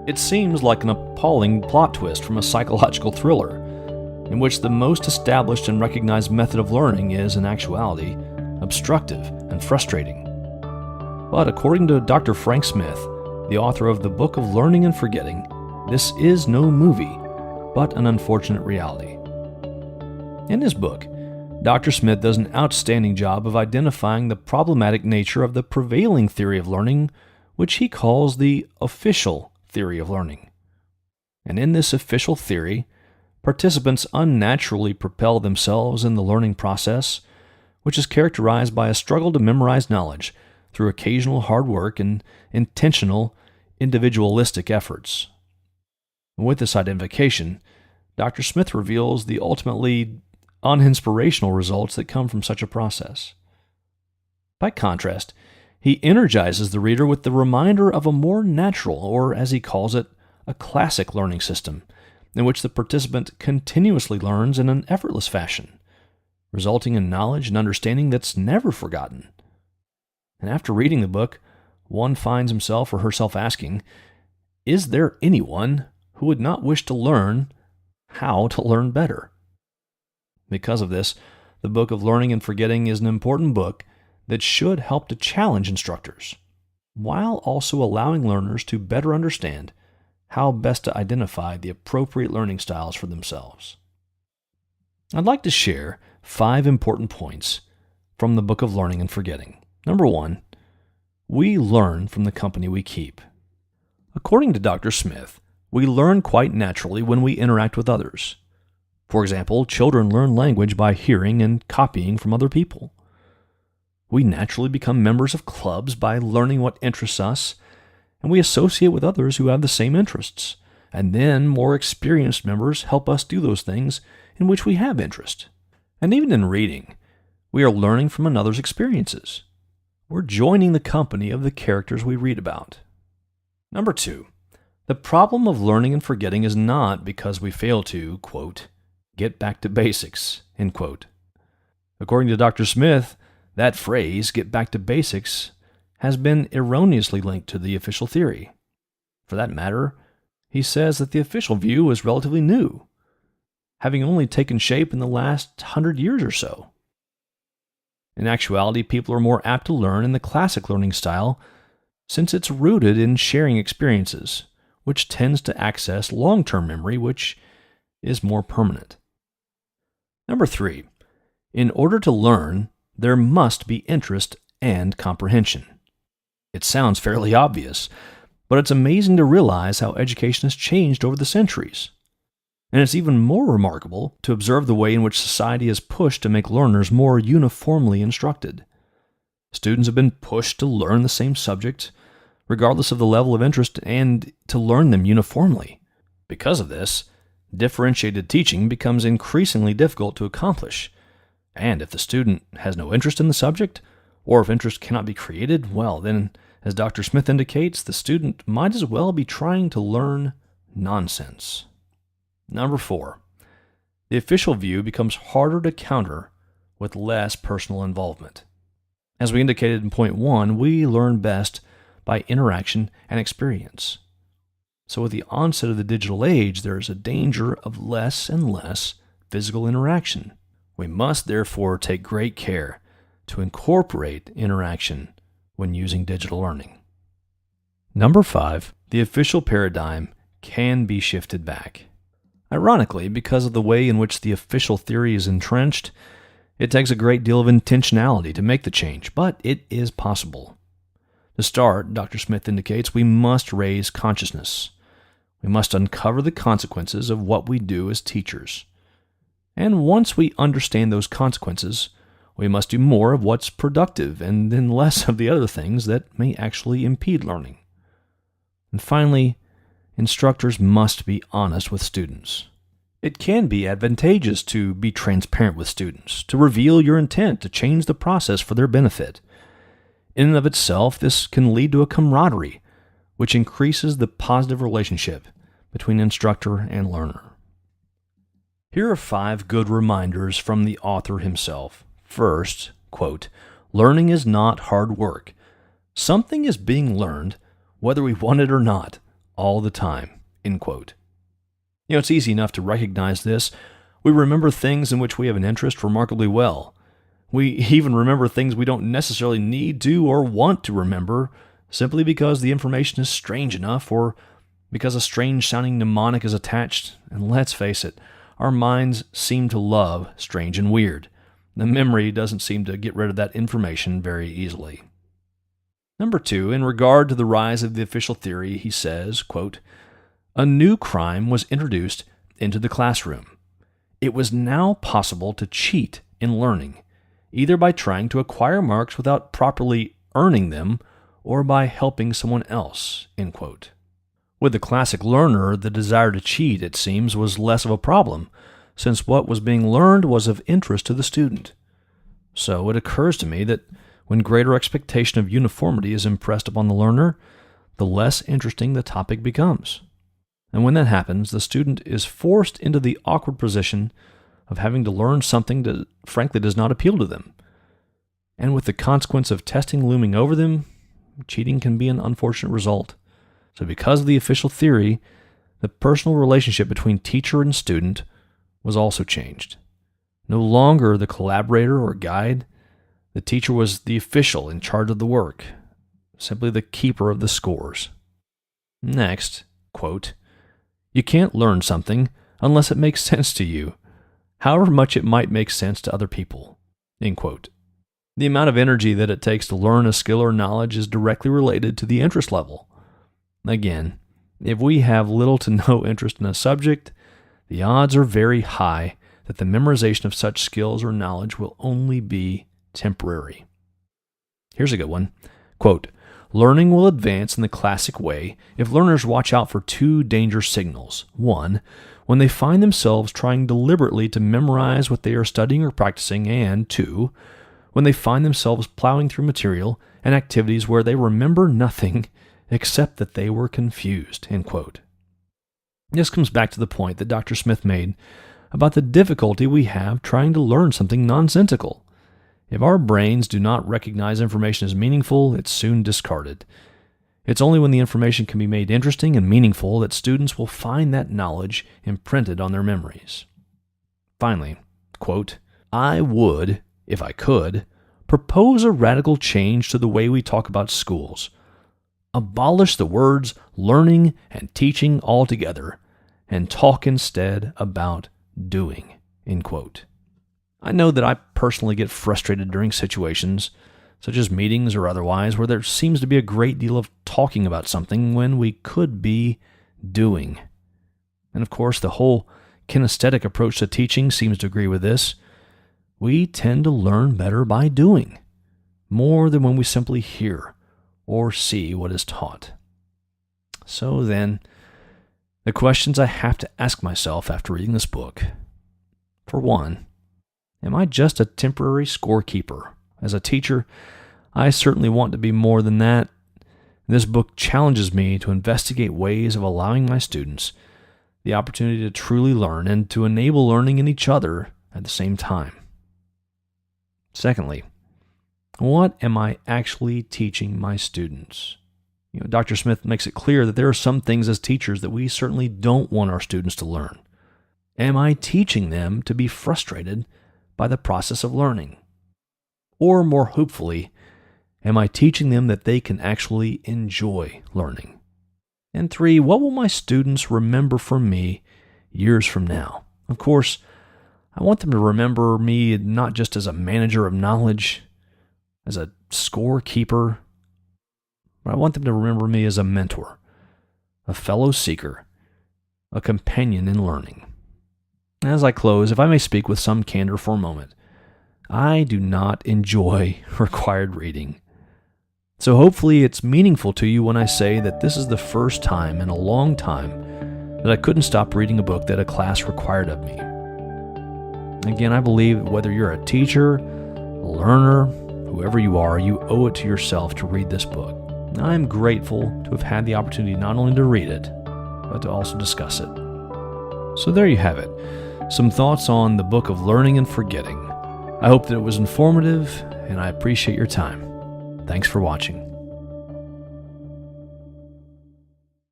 It seems like an appalling plot twist from a psychological thriller, in which the most established and recognized method of learning is, in actuality, obstructive and frustrating. But according to Dr. Frank Smith, the author of the Book of Learning and Forgetting, this is no movie, but an unfortunate reality. In his book, Dr. Smith does an outstanding job of identifying the problematic nature of the prevailing theory of learning, which he calls the official theory of learning. And in this official theory, participants unnaturally propel themselves in the learning process, which is characterized by a struggle to memorize knowledge through occasional hard work and intentional, individualistic efforts. With this identification, Dr. Smith reveals the ultimately uninspirational results that come from such a process. By contrast, he energizes the reader with the reminder of a more natural, or as he calls it, a classic learning system, in which the participant continuously learns in an effortless fashion, resulting in knowledge and understanding that's never forgotten. And after reading the book, one finds himself or herself asking, is there anyone who would not wish to learn how to learn better? Because of this, the Book of Learning and Forgetting is an important book that should help to challenge instructors, while also allowing learners to better understand how best to identify the appropriate learning styles for themselves. I'd like to share 5 important points from the Book of Learning and Forgetting. Number 1, we learn from the company we keep. According to Dr. Smith, we learn quite naturally when we interact with others. For example, children learn language by hearing and copying from other people. We naturally become members of clubs by learning what interests us, and we associate with others who have the same interests. And then more experienced members help us do those things in which we have interest. And even in reading, we are learning from another's experiences. We're joining the company of the characters we read about. Number 2, the problem of learning and forgetting is not because we fail to, quote, get back to basics, end quote. According to Dr. Smith, that phrase, get back to basics, has been erroneously linked to the official theory. For that matter, he says that the official view is relatively new, having only taken shape in the last 100 years or so. In actuality, people are more apt to learn in the classic learning style since it's rooted in sharing experiences, which tends to access long-term memory, which is more permanent. Number 3, in order to learn, there must be interest and comprehension. It sounds fairly obvious, but it's amazing to realize how education has changed over the centuries. And it's even more remarkable to observe the way in which society is pushed to make learners more uniformly instructed. Students have been pushed to learn the same subject, regardless of the level of interest, and to learn them uniformly. Because of this, differentiated teaching becomes increasingly difficult to accomplish. And if the student has no interest in the subject, or if interest cannot be created, well, then, as Dr. Smith indicates, the student might as well be trying to learn nonsense. Number 4, the official view becomes harder to counter with less personal involvement. As we indicated in point 1, we learn best by interaction and experience. So with the onset of the digital age, there is a danger of less and less physical interaction. We must therefore take great care to incorporate interaction when using digital learning. Number 5, the official paradigm can be shifted back. Ironically, because of the way in which the official theory is entrenched, it takes a great deal of intentionality to make the change, but it is possible. To start, Dr. Smith indicates we must raise consciousness. We must uncover the consequences of what we do as teachers. And once we understand those consequences, we must do more of what's productive and then less of the other things that may actually impede learning. And finally, instructors must be honest with students. It can be advantageous to be transparent with students, to reveal your intent to change the process for their benefit. In and of itself, this can lead to a camaraderie, which increases the positive relationship between instructor and learner. Here are 5 good reminders from the author himself. First, quote, learning is not hard work. Something is being learned, whether we want it or not. all the time, end quote. It's easy enough to recognize this. We remember things in which we have an interest remarkably well. We even remember things we don't necessarily need to or want to remember simply because the information is strange enough or because a strange-sounding mnemonic is attached. And let's face it, our minds seem to love strange and weird. The memory doesn't seem to get rid of that information very easily. Number 2, in regard to the rise of the official theory, he says, quote, "A new crime was introduced into the classroom. It was now possible to cheat in learning, either by trying to acquire marks without properly earning them or by helping someone else," end quote. With the classic learner, the desire to cheat, it seems, was less of a problem, since what was being learned was of interest to the student. So it occurs to me that when greater expectation of uniformity is impressed upon the learner, the less interesting the topic becomes. And when that happens, the student is forced into the awkward position of having to learn something that frankly does not appeal to them. And with the consequence of testing looming over them, cheating can be an unfortunate result. So because of the official theory, the personal relationship between teacher and student was also changed. No longer the collaborator or guide, the teacher was the official in charge of the work, simply the keeper of the scores. Next, quote, "You can't learn something unless it makes sense to you, however much it might make sense to other people," end quote. The amount of energy that it takes to learn a skill or knowledge is directly related to the interest level. Again, if we have little to no interest in a subject, the odds are very high that the memorization of such skills or knowledge will only be temporary. Here's a good one. Quote, "Learning will advance in the classic way if learners watch out for 2 danger signals. 1, when they find themselves trying deliberately to memorize what they are studying or practicing, and 2, when they find themselves plowing through material and activities where they remember nothing except that they were confused," end quote. This comes back to the point that Dr. Smith made about the difficulty we have trying to learn something nonsensical. If our brains do not recognize information as meaningful, it's soon discarded. It's only when the information can be made interesting and meaningful that students will find that knowledge imprinted on their memories. Finally, quote, "I would, if I could, propose a radical change to the way we talk about schools. Abolish the words learning and teaching altogether and talk instead about doing," end quote. I know that I personally get frustrated during situations, such as meetings or otherwise, where there seems to be a great deal of talking about something when we could be doing. And of course, the whole kinesthetic approach to teaching seems to agree with this. We tend to learn better by doing, more than when we simply hear or see what is taught. So then, the questions I have to ask myself after reading this book. For one, am I just a temporary scorekeeper? As a teacher, I certainly want to be more than that. This book challenges me to investigate ways of allowing my students the opportunity to truly learn and to enable learning in each other at the same time. Secondly, what am I actually teaching my students? Dr. Smith makes it clear that there are some things as teachers that we certainly don't want our students to learn. Am I teaching them to be frustrated by the process of learning? Or more hopefully, am I teaching them that they can actually enjoy learning? And 3, what will my students remember from me years from now? Of course, I want them to remember me not just as a manager of knowledge, as a scorekeeper, but I want them to remember me as a mentor, a fellow seeker, a companion in learning. As I close, if I may speak with some candor for a moment, I do not enjoy required reading. So hopefully it's meaningful to you when I say that this is the first time in a long time that I couldn't stop reading a book that a class required of me. Again, I believe whether you're a teacher, a learner, whoever you are, you owe it to yourself to read this book. I'm grateful to have had the opportunity not only to read it, but to also discuss it. So there you have it. Some thoughts on the book of Learning and Forgetting. I hope that it was informative, and I appreciate your time. Thanks for watching.